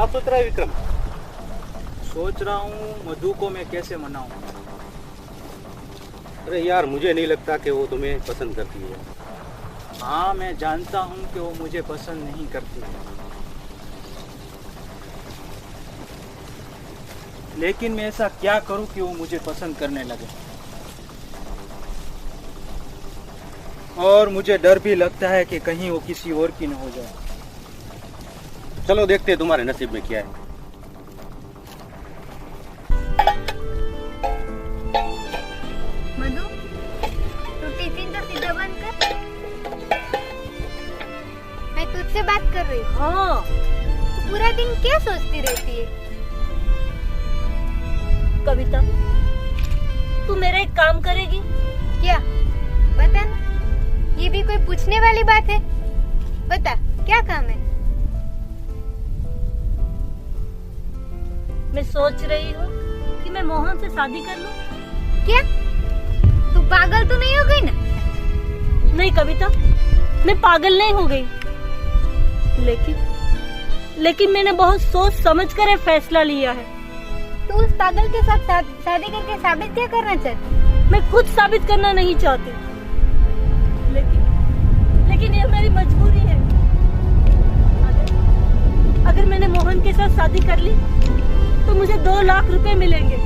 क्या सोच रहा है विक्रम? सोच रहा हूँ मधु को मैं कैसे मनाऊं। अरे यार, मुझे नहीं लगता कि वो तुम्हें पसंद करती है। हाँ, मैं जानता हूँ कि वो मुझे पसंद नहीं करती, लेकिन मैं ऐसा क्या करूँ कि वो मुझे पसंद करने लगे। और मुझे डर भी लगता है कि कहीं वो किसी और की न हो जाए। चलो देखते हैं तुम्हारे नसीब में क्या है। मधु, तू टिफिन तो सीधा बंद कर। मैं तुझसे बात कर रही हूँ। हाँ, तू पूरा दिन क्या सोचती रहती है? कविता, तू मेरा एक काम करेगी? क्या? बता ना। ये भी कोई पूछने वाली बात है? बता, क्या काम है? मैं सोच रही हूँ कि मैं मोहन से शादी कर लूं। क्या? तू पागल तो नहीं हो गई ना? नहीं कविता, मैं पागल नहीं हो गई, लेकिन मैंने बहुत सोच समझ कर ये फैसला लिया है। तू उस पागल के साथ शादी करके साबित क्या करना चाहती? मैं खुद साबित करना नहीं चाहती, लेकिन ये मेरी मजबूरी है। अगर मैंने मोहन के साथ शादी कर ली तो मुझे 2 लाख रुपए मिलेंगे,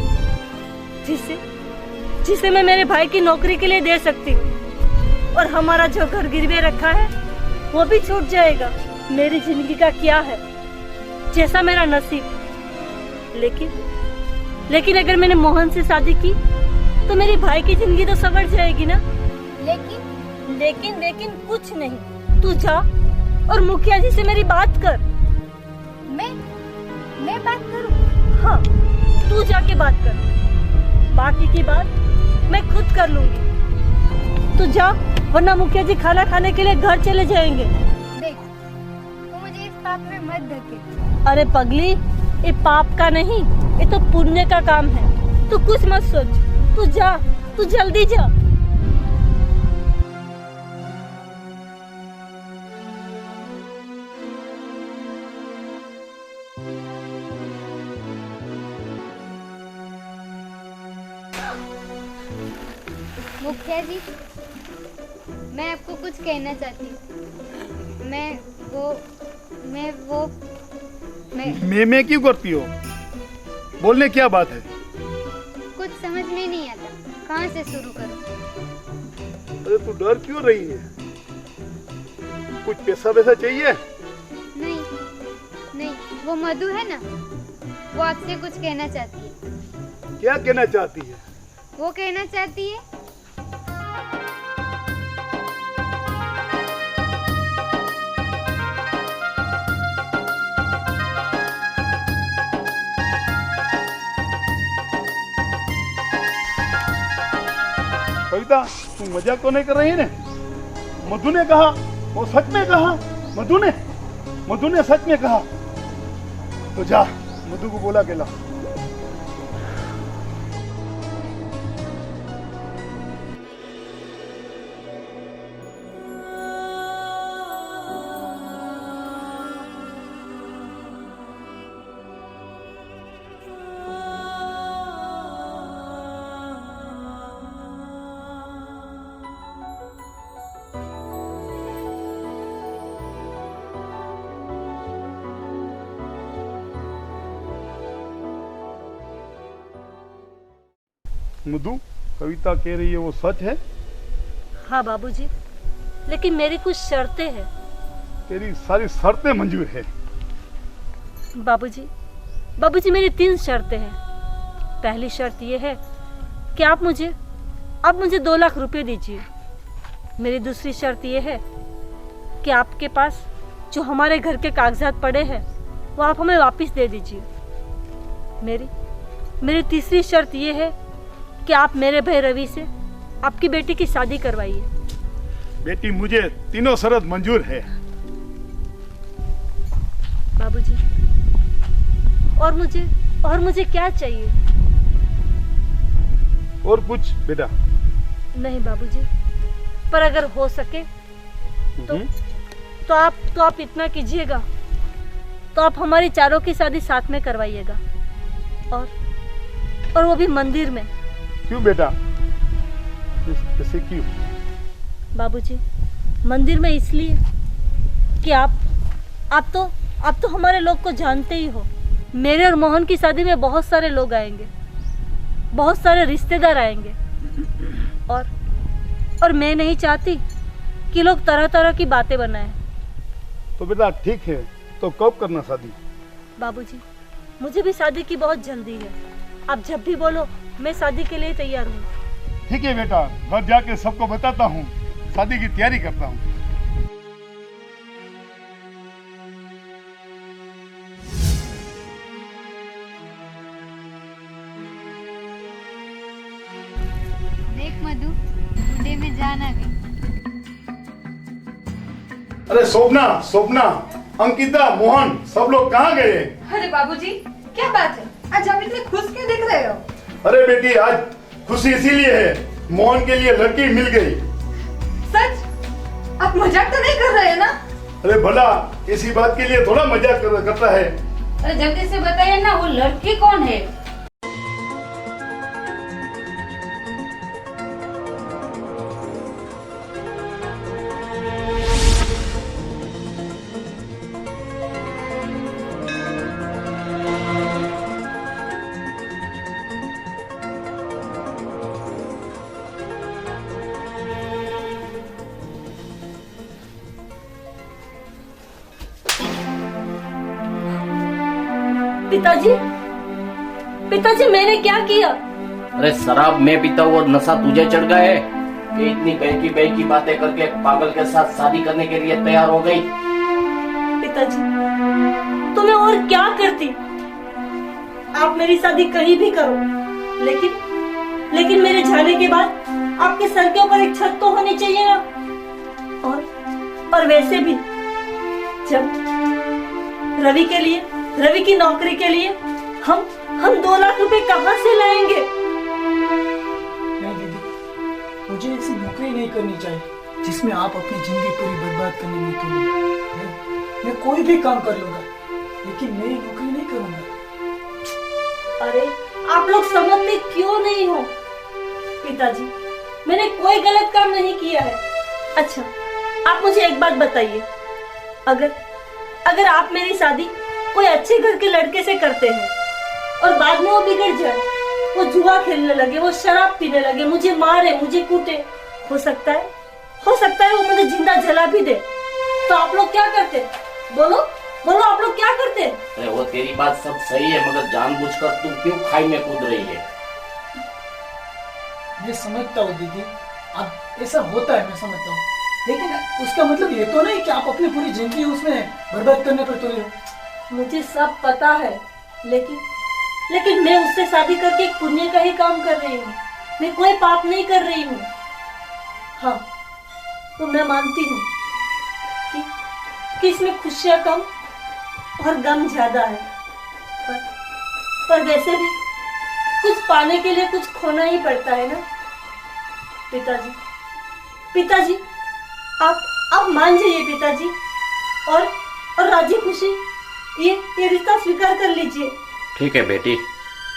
जिसे मैं मेरे भाई की नौकरी के लिए दे सकती हूँ। और हमारा जो घर गिरवे रखा है वो भी छूट जाएगा। मेरी जिंदगी का क्या है, जैसा मेरा नसीब। लेकिन अगर मैंने मोहन से शादी की तो मेरे भाई की जिंदगी तो संवर जाएगी ना। लेकिन कुछ नहीं। तू जा और मुखिया जी से मेरी बात कर। मैं बात करूं? हाँ, तू जाके बात कर, बाकी की बात मैं खुद कर लूंगी। तू जा, वरना मुखिया जी खाना खाने के लिए घर चले जाएंगे। देख, तू मुझे इस पाप में मत धकेल। अरे पगली, ये पाप का नहीं, ये तो पुण्य का काम है। तू कुछ मत सोच, तू जा, तू जल्दी जा। मुखिया जी, मैं आपको कुछ कहना चाहती हूँ। मैं क्यों करती हो? बोलने क्या बात है? कुछ समझ में नहीं आता, कहाँ से शुरू करूँ? अरे तू डर क्यों रही है? कुछ पैसा वैसा चाहिए? नहीं, वो मधु है ना, वो आपसे कुछ कहना चाहती है। क्या कहना चाहती है? वो कहना चाहती है कविता, तू मजाक तो नहीं कर रही है ना? मधु ने कहा, वो सच में कहा। मधु ने सच में कहा। तो जा, मधु को बोला के ला। मधु, कविता कह रही है वो सच है? हाँ बाबूजी, लेकिन मेरी कुछ शर्तें हैं। तेरी सारी शर्तें मंजूर है। बाबूजी मेरी 3 शर्तें हैं। पहली शर्त ये है कि आप मुझे 2 लाख रुपए दीजिए। मेरी दूसरी शर्त ये है कि आपके पास जो हमारे घर के कागजात पड़े हैं वो आप हमें वापस दे दीजिए। मेरी तीसरी शर्त ये है कि आप मेरे भाई रवि से आपकी बेटी की शादी करवाइए। बेटी, मुझे तीनों शर्त मंजूर है। बाबूजी, और मुझे क्या चाहिए? और कुछ बेटा? नहीं बाबूजी, पर अगर हो सके तो आप इतना कीजिएगा, तो आप हमारी चारों की शादी साथ में करवाइएगा, और वो भी मंदिर में। क्यों बेटा, ऐसे क्यों? बाबूजी, मंदिर में इसलिए कि आप तो हमारे लोग को जानते ही हो। मेरे और मोहन की शादी में बहुत सारे लोग आएंगे, बहुत सारे रिश्तेदार आएंगे, और मैं नहीं चाहती कि लोग तरह तरह की बातें बनाएं। तो बेटा ठीक है, तो कब करना शादी? बाबूजी, मुझे भी शादी की बहुत जल्दी है। आप जब भी बोलो मैं शादी के लिए तैयार हूँ। ठीक है बेटा, घर जाके सबको बताता हूँ, शादी की तैयारी करता हूँ। देख मधु, बूढ़े में जान आ गई। अरे स्वप्ना, अंकिता, मोहन, सब लोग कहाँ गए? अरे बाबूजी, क्या बात है? आज आप इतने खुश क्यों दिख रहे हो? अरे बेटी, आज खुशी इसीलिए है, मोहन के लिए लड़की मिल गई। सच? आप मजाक तो नहीं कर रहे हैं ना? अरे भला इसी बात के लिए थोड़ा मजाक करता है। अरे जल्दी से बताइए ना, वो लड़की कौन है? पिताजी, मैंने क्या किया? अरे शराब मैं पीता हूँ और नशा तुझे चढ़ गया है कि इतनी बहकी बातें करके पागल के साथ शादी करने के लिए तैयार हो गई? पिताजी, तो मैं और क्या करती? आप मेरी शादी कहीं भी करो, लेकिन मेरे जाने के बाद आपके सर के ऊपर एक छत तो होनी चाहिए ना। और वैसे भी जब रवि की नौकरी के लिए हम 2 लाख रुपए कहाँ से लाएंगे? नहीं दीदी, मुझे ऐसी नौकरी नहीं करनी चाहिए जिसमें आप अपनी जिंदगी पूरी बर्बाद करने में निकलोगे। मैं कोई भी काम कर लूंगा, लेकिन मैं ये नौकरी नहीं करूंगा। अरे आप लोग समझते क्यों नहीं हो? पिताजी, मैंने कोई गलत काम नहीं किया है। अच्छा, आप मुझे एक बात बताइए, अगर आप मेरी शादी कोई अच्छे घर के लड़के से करते हैं और बाद में वो बिगड़ जाए, वो जुआ खेलने लगे, वो शराब पीने लगे, मुझे मारे, मुझे कूटे, हो सकता है वो मुझे जिंदा जला भी दे, तो आप लोग क्या करते? बोलो आप लोग क्या करते? अरे वो तेरी बात सब सही है, मगर जानबूझकर तुम क्यों खाई में कूद रही है? मैं समझता हूँ दीदी, अब ऐसा होता है, मैं समझता हूँ, लेकिन उसका मतलब ये तो नहीं कि आप अपनी पूरी जिंदगी उसमें बर्बाद करने पर तुले हो। मुझे सब पता है, लेकिन मैं उससे शादी करके एक पुण्य का ही काम कर रही हूँ, मैं कोई पाप नहीं कर रही हूँ। हाँ, तो मैं मानती हूँ कि इसमें खुशियाँ कम और गम ज्यादा है, पर वैसे भी कुछ पाने के लिए कुछ खोना ही पड़ता है ना। पिताजी, आप मान जाइए पिताजी, और राजी खुशी ये रिश्ता स्वीकार कर लीजिए। ठीक है बेटी,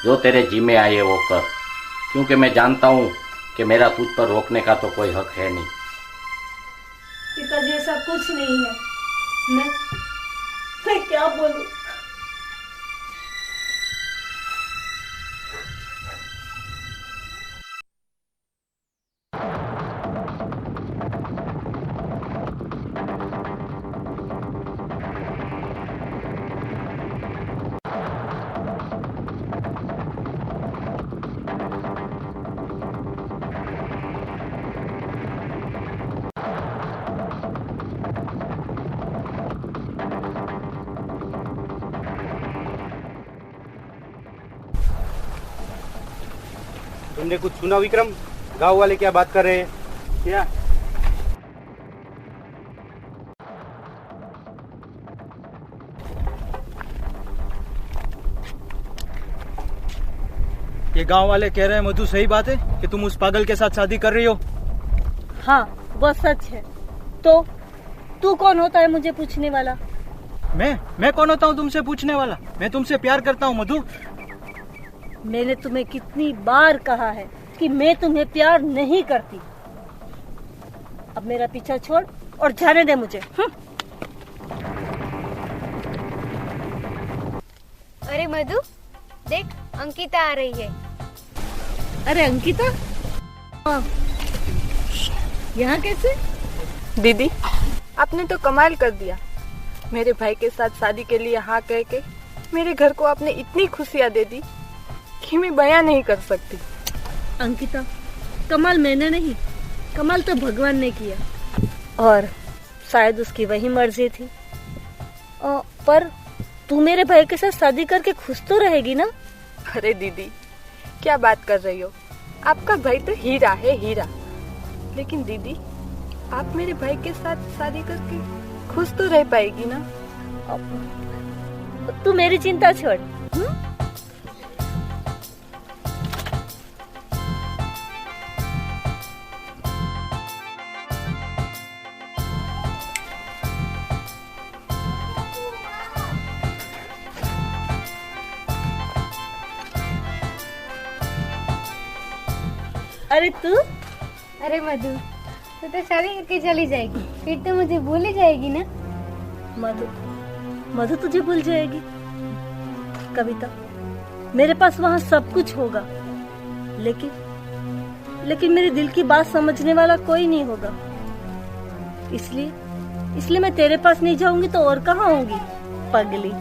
जो तेरे जी में आए वो कर, क्योंकि मैं जानता हूँ कि मेरा तुझ पर रोकने का तो कोई हक है नहीं। पिताजी, ऐसा कुछ नहीं है, मैं क्या बोलूं? तुमने कुछ सुना विक्रम? गांव वाले क्या बात कर रहे हैं? क्या? ये गांव वाले कह रहे हैं मधु सही बात है कि तुम उस पागल के साथ शादी कर रही हो। हाँ, वो सच है। तो तू कौन होता है मुझे पूछने वाला? मैं कौन होता हूँ तुमसे पूछने वाला? मैं तुमसे प्यार करता हूँ मधु। मैंने तुम्हें कितनी बार कहा है कि मैं तुम्हें प्यार नहीं करती। अब मेरा पीछा छोड़ और जाने दे मुझे। अरे मधु, देख अंकिता आ रही है। अरे अंकिता, हाँ, यहाँ कैसे? दीदी, आपने तो कमाल कर दिया। मेरे भाई के साथ शादी के लिए हाँ कह के मेरे घर को आपने इतनी खुशियाँ दे दी कि मैं बयां नहीं कर सकती। अंकिता, कमाल मैंने नहीं, कमाल तो भगवान ने किया, और शायद उसकी वही मर्जी थी। पर तू मेरे भाई के साथ शादी करके खुश तो रहेगी ना? अरे दीदी, क्या बात कर रही हो? आपका भाई तो हीरा है, हीरा। लेकिन दीदी, आप मेरे भाई के साथ शादी करके खुश तो रह पाएगी ना? तू मेरी चिंता छोड़। अरे तू? अरे मधु, तू तो शादी करके चली जाएगी, फिर तो मुझे भूल ही जाएगी ना? मधु तुझे भूल जाएगी? कविता, मेरे पास वहाँ सब कुछ होगा, लेकिन मेरे दिल की बात समझने वाला कोई नहीं होगा। इसलिए मैं तेरे पास नहीं जाऊंगी तो और कहाँ होंगी, पगली।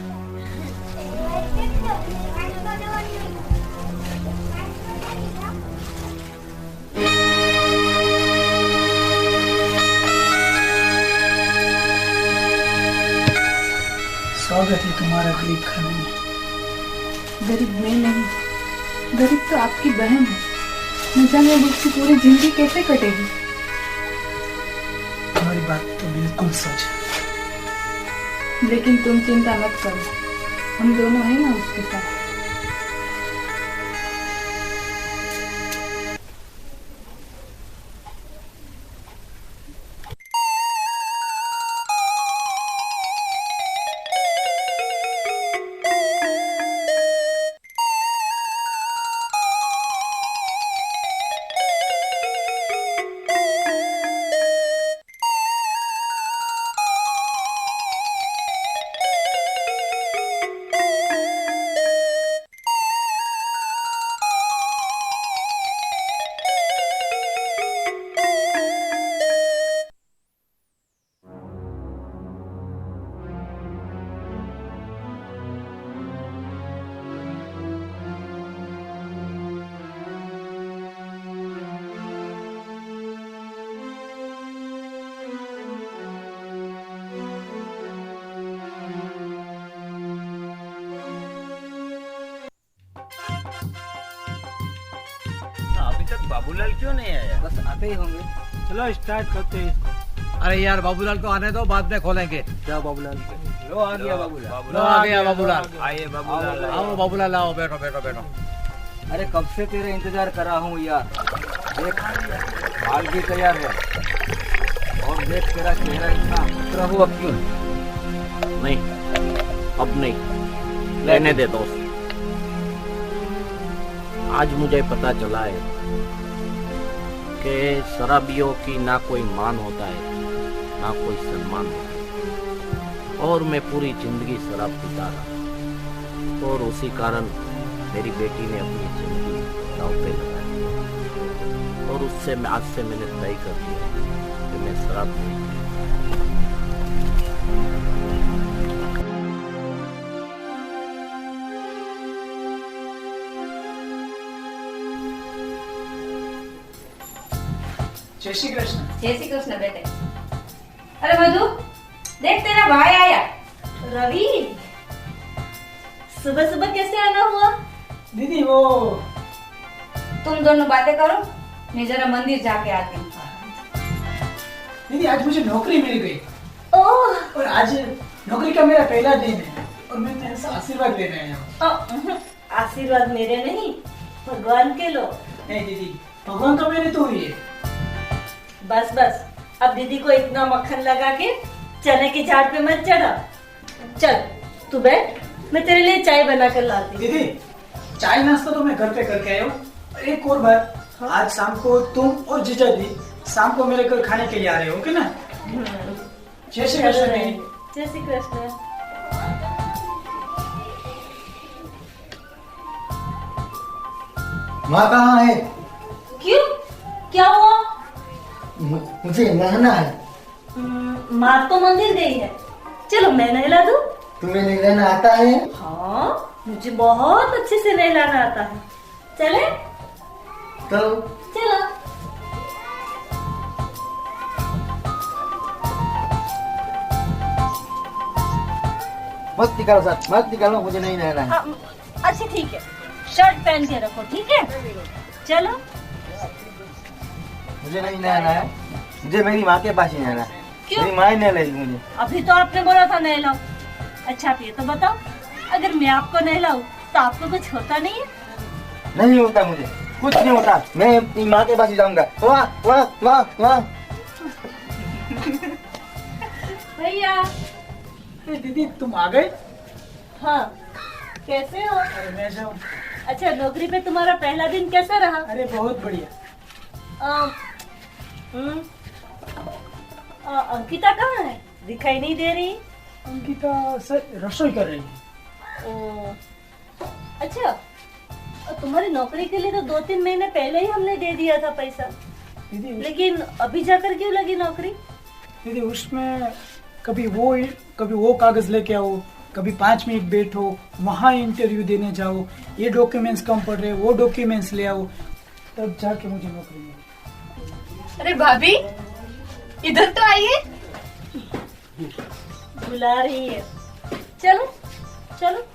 स्वागत है तुम्हारा गरीब खाने में। गरीब मैं नहीं, गरीब तो आपकी बहन है। न जाने अब उसकी पूरी जिंदगी कैसे कटेगी। तुम्हारी बात तो बिल्कुल सच है। लेकिन तुम चिंता मत करो, हम दोनों हैं ना उसके साथ। अभी तक बाबूलाल क्यों नहीं आया? बस आते ही होंगे। चलो स्टार्ट करते हैं इसको। अरे यार, बाबूलाल को आने दो, बाद में खोलेंगे। क्या बाबूलाल? लो आ गया बाबूलाल। लो आ गया बाबूलाल। आइए बाबूलाल। आओ बाबूलाल, आओ, बैठो बैठो बैठो। अरे कब से तेरे इंतजार कर रहा हूँ यार। देख, माल भी तैयार है, और देख तेरा चेहरा इतना उतरा हुआ क्यों? नहीं, अब नहीं, लेने दे दोस्त। आज मुझे पता चला है कि शराबियों की ना कोई मान होता है, ना कोई सम्मान होता है, और मैं पूरी जिंदगी शराब पीता रहा, और उसी कारण मेरी बेटी ने अपनी जिंदगी दांव पे लगाई, और उससे आज से मैंने तय कर दिया कि मैं शराब नहीं पीऊंगा। जय श्री कृष्ण। जय श्री कृष्ण बेटे। अरे मधु, देख तेरा भाई आया। रवि, सुबह सुबह कैसे आना हुआ? दीदी वो तुम दोनों बातें करो, मैं जरा मंदिर जाके आती हूँ। दीदी, आज मुझे नौकरी मिल गई, ओह, और आज नौकरी का मेरा पहला दिन है, और मैं तेरे से आशीर्वाद लेने आया हूँ। आशीर्वाद मेरे नहीं, भगवान के लो। नहीं दीदी, भगवान तो मेरे तो हुई है। बस बस, अब दीदी को इतना मक्खन लगा के चने की झाड़ पे मत चढ़ा। चल तू बैठ, मैं तेरे लिए चाय बना कर लाती हूँ। दीदी चाय नाश्ता तो मैं घर पे करके आया हूँ। एक और बात, आज शाम को तुम और जीजा जी शाम को मेरे घर खाने के लिए आ रहे हो, ओके ना? जय श्री कृष्ण दीदी। जय श्री कृष्ण। माँ कहाँ है? क्यों, क्या हुआ? मुझे नहाना है। माँ तो मंदिर गई है। चलो मैं नहला दूं? तुम्हें नहलाना आता है? हाँ, मुझे बहुत अच्छे से नहलाना आता है। चले? तो चलो। मत निकालो सर, मत निकालो, मुझे नहीं नहाना है। अच्छा ठीक है, शर्ट पहन के रखो, ठीक है? चलो। मुझे नहीं नहाना है, मुझे मेरी माँ के पास ही नहाना है। क्यों? मेरी माँ ही नहलाएगी मुझे। अभी तो आपने बोला था नहलाओ। अच्छा आप ये तो बताओ, अगर मैं आपको नहलाऊं तो आपको कुछ होता नहीं है? नहीं होता, मुझे कुछ नहीं होता। मैं अपनी माँ के पास ही जाऊंगा। वाह वाह वाह वाह। भैया। दीदी तुम आ गए? हाँ, कैसे हो? अरे मैं जाऊँ। अच्छा, नौकरी पे तुम्हारा पहला दिन कैसा रहा? अरे बहुत बढ़िया। अंकिता कहाँ है? दिखाई नहीं दे रही। अंकिता सर रसोई कर रही है। ओ, अच्छा, तुम्हारी नौकरी के लिए तो 2-3 महीने पहले ही हमने दे दिया था पैसा, लेकिन अभी जाकर क्यों लगी नौकरी? दीदी उसमें कभी वो कागज लेके आओ, कभी 5 मिनट बैठो, वहाँ इंटरव्यू देने जाओ, ये डॉक्यूमेंट्स कम पड़ रहे, वो डॉक्यूमेंट्स ले आओ, तब जाके मुझे नौकरी मिली। अरे भाभी, इधर तो आइए। बुला रही है। चलो चलो।